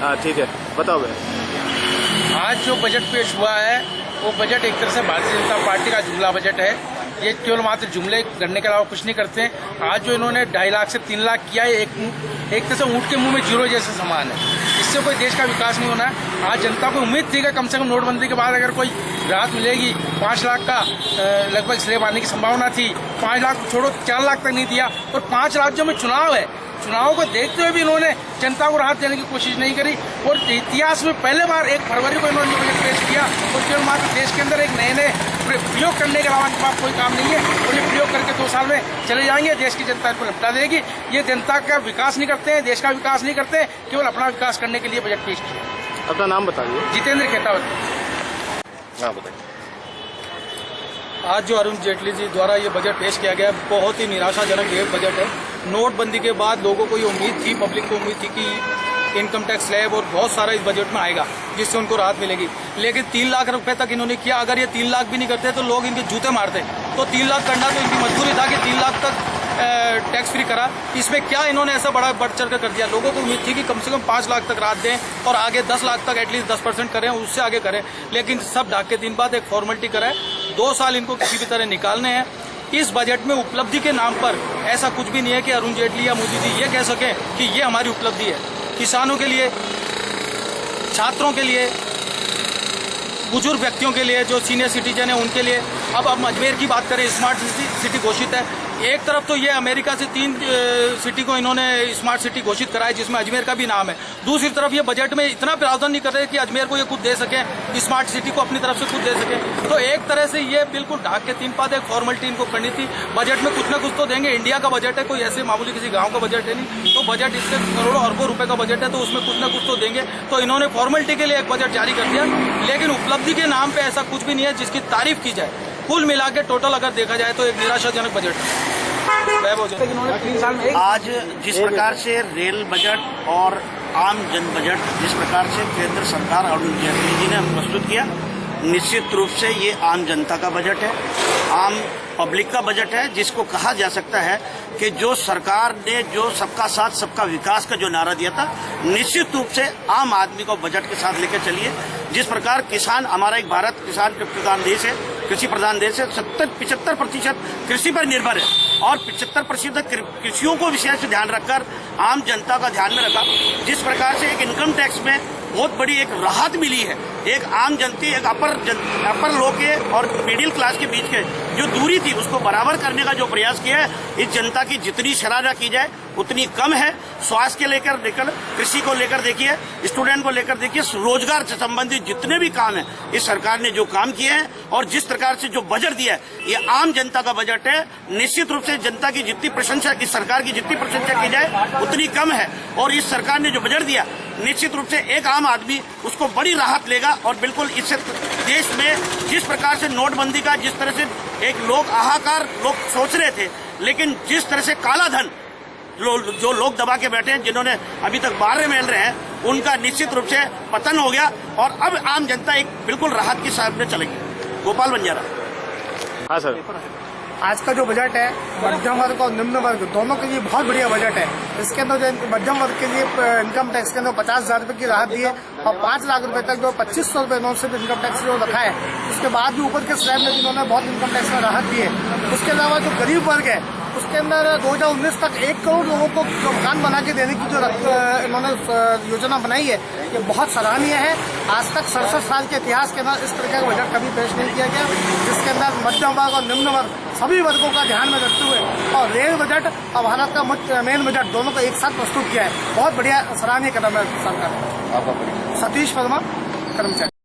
ठीक है, बताओ भाई। आज जो बजट पेश हुआ है वो बजट एक तरह से भारतीय जनता पार्टी का जुमला बजट है। ये केवल मात्र जुमले करने के अलावा कुछ नहीं करते हैं। आज जो इन्होंने 2.5 लाख से 3 लाख किया है, एक तरह से ऊँट के मुंह में जीरो जैसे समान है। इससे कोई देश का विकास नहीं होना है। आज जनता को उम्मीद थी कि कम से कम नोटबंदी के बाद अगर कोई राहत मिलेगी। 5 लाख का लगभग स्लैब आने की संभावना थी। 5 लाख छोड़ो, 4 लाख तक नहीं दिया। और 5 राज्यों में चुनाव है, चुनाव को देखते हुए भी इन्होंने जनता को राहत देने की कोशिश नहीं करी। और इतिहास में पहले बार 1 फरवरी को इन्होंने बजट पेश किया और केवल मात्र देश के अंदर एक नए प्रयोग करने के अलावा इनके पास कोई काम नहीं है। और ये प्रयोग करके 2 साल में चले जाएंगे, देश की जनता इनको निपटा देगी। ये जनता का विकास नहीं करते हैं, देश का विकास नहीं करते, केवल अपना विकास करने के लिए बजट पेश किया। अपना नाम बताइए। जितेंद्र खेतावत। हाँ बताइए। आज जो अरुण जेटली जी द्वारा ये बजट पेश किया गया, बहुत ही निराशाजनक ये बजट है। नोटबंदी के बाद लोगों को ये उम्मीद थी, पब्लिक को उम्मीद थी कि इनकम टैक्स स्लैब और बहुत सारा इस बजट में आएगा जिससे उनको राहत मिलेगी। लेकिन 3 लाख रुपए तक इन्होंने किया। अगर ये 3 लाख भी नहीं करते तो लोग इनके जूते मारते। तो 3 लाख करना तो इनकी मजबूरी था कि 3 लाख तक टैक्स फ्री करा। इसमें क्या इन्होंने ऐसा बड़ा बढ़ चढ़ कर दिया। लोगों को उम्मीद थी कि कम से कम 5 लाख तक राहत दें और आगे 10 लाख तक एटलीस्ट 10% करें, उससे आगे करें। लेकिन सब ढाक के दिन बाद एक फॉर्मेलिटी कराए। 2 साल इनको किसी भी तरह निकालने हैं। इस बजट में उपलब्धि के नाम पर ऐसा कुछ भी नहीं है कि अरुण जेटली या मोदी जी ये कह सकें कि ये हमारी उपलब्धि है। किसानों के लिए, छात्रों के लिए, बुजुर्ग व्यक्तियों के लिए, जो सीनियर सिटीजन है उनके लिए। अब हम अजमेर की बात करें, स्मार्ट सिटी घोषित है। एक तरफ तो ये अमेरिका से 3 सिटी को इन्होंने स्मार्ट सिटी घोषित कराया जिसमें अजमेर का भी नाम है। दूसरी तरफ ये बजट में इतना प्रावधान नहीं कर रहे कि अजमेर को ये खुद दे सके, स्मार्ट सिटी को अपनी तरफ से खुद दे सके। तो एक तरह से ये बिल्कुल ढाक के 3 पाद एक फॉर्मेलिटी इनको करनी थी। बजट में कुछ ना कुछ तो देंगे। इंडिया का बजट है, कोई ऐसे मामूली किसी गाँव का बजट है नहीं। तो बजट इससे करोड़ों अरबों रुपए का बजट है, तो उसमें कुछ ना कुछ तो देंगे। तो इन्होंने फॉर्मेलिटी के लिए एक बजट जारी कर दिया, लेकिन उपलब्धि के नाम पे ऐसा कुछ भी नहीं है जिसकी तारीफ की जाए। कुल मिला के टोटल अगर देखा जाए तो एक निराशाजनक बजट है। आज जिस प्रकार से रेल बजट और आम जन बजट जिस प्रकार से केंद्र सरकार अरुण जेटली जी ने प्रस्तुत किया, निश्चित रूप से ये आम जनता का बजट है, आम पब्लिक का बजट है, जिसको कहा जा सकता है कि जो सरकार ने जो सबका साथ सबका विकास का जो नारा दिया था, निश्चित रूप से आम आदमी को बजट के साथ लेकर चलिए। जिस प्रकार किसान, हमारा एक भारत किसान प्रधान देश है, कृषि प्रधान देश है, 75% कृषि पर निर्भर है और 75% कृषियों को विशेष ध्यान रखकर आम जनता का ध्यान में रखा। जिस प्रकार से एक इनकम टैक्स में बहुत बड़ी एक राहत मिली है, एक आम जनता, एक अपर लोग के और मिडिल क्लास के बीच के जो दूरी थी उसको बराबर करने का जो प्रयास किया है, इस जनता की जितनी सराहना की जाए उतनी कम है। स्वास्थ्य के लेकर कृषि को लेकर देखिए, स्टूडेंट को लेकर देखिए, रोजगार से संबंधित जितने भी काम है इस सरकार ने जो काम किए हैं और जिस प्रकार से जो बजट दिया है, ये आम जनता का बजट है। निश्चित रूप से जनता की जितनी प्रशंसा, इस सरकार की जितनी प्रशंसा की जाए उतनी कम है। और इस सरकार ने जो बजट दिया, निश्चित रूप से एक आम आदमी उसको बड़ी राहत लेगा। और बिल्कुल इससे देश में जिस प्रकार से नोटबंदी का जिस तरह से एक लोग हाहाकार लोग सोच रहे थे, लेकिन जिस तरह से काला धन जो लोग दबा के बैठे हैं, जिन्होंने अभी तक बाहर मिल रहे हैं, उनका निश्चित रूप से पतन हो गया और अब आम जनता एक बिल्कुल राहत की साथ में चलेगी। गोपाल बंजारा। हाँ सर। आज का जो बजट है, मध्यम वर्ग और निम्न वर्ग दोनों के लिए बहुत बढ़िया बजट है। इसके अंदर जो मध्यम वर्ग के लिए इनकम टैक्स के अंदर 50,000 रुपए की राहत दी है और 5 लाख रुपए तक जो 2500 रुपए इन्होंने सिर्फ इनकम टैक्स जो रखा है। उसके बाद भी ऊपर के स्लैब में जिन्होंने बहुत इनकम टैक्स में राहत दी है। उसके अलावा जो गरीब वर्ग है उसके अंदर 2019 तक 1 करोड़ लोगों को मकान बना के देने की जो इन्होंने योजना बनाई है, ये बहुत सराहनीय है। आज तक 67 साल के इतिहास के अंदर इस तरह का बजट कभी पेश नहीं किया गया, जिसके अंदर मध्यम वर्ग और निम्न वर्ग सभी वर्गों का ध्यान में रखते हुए और रेल बजट और भारत का मेन बजट दोनों को एक साथ प्रस्तुत किया है। बहुत बढ़िया सराहनीय कदम है सरकार। सतीश वर्मा, कर्मचारी।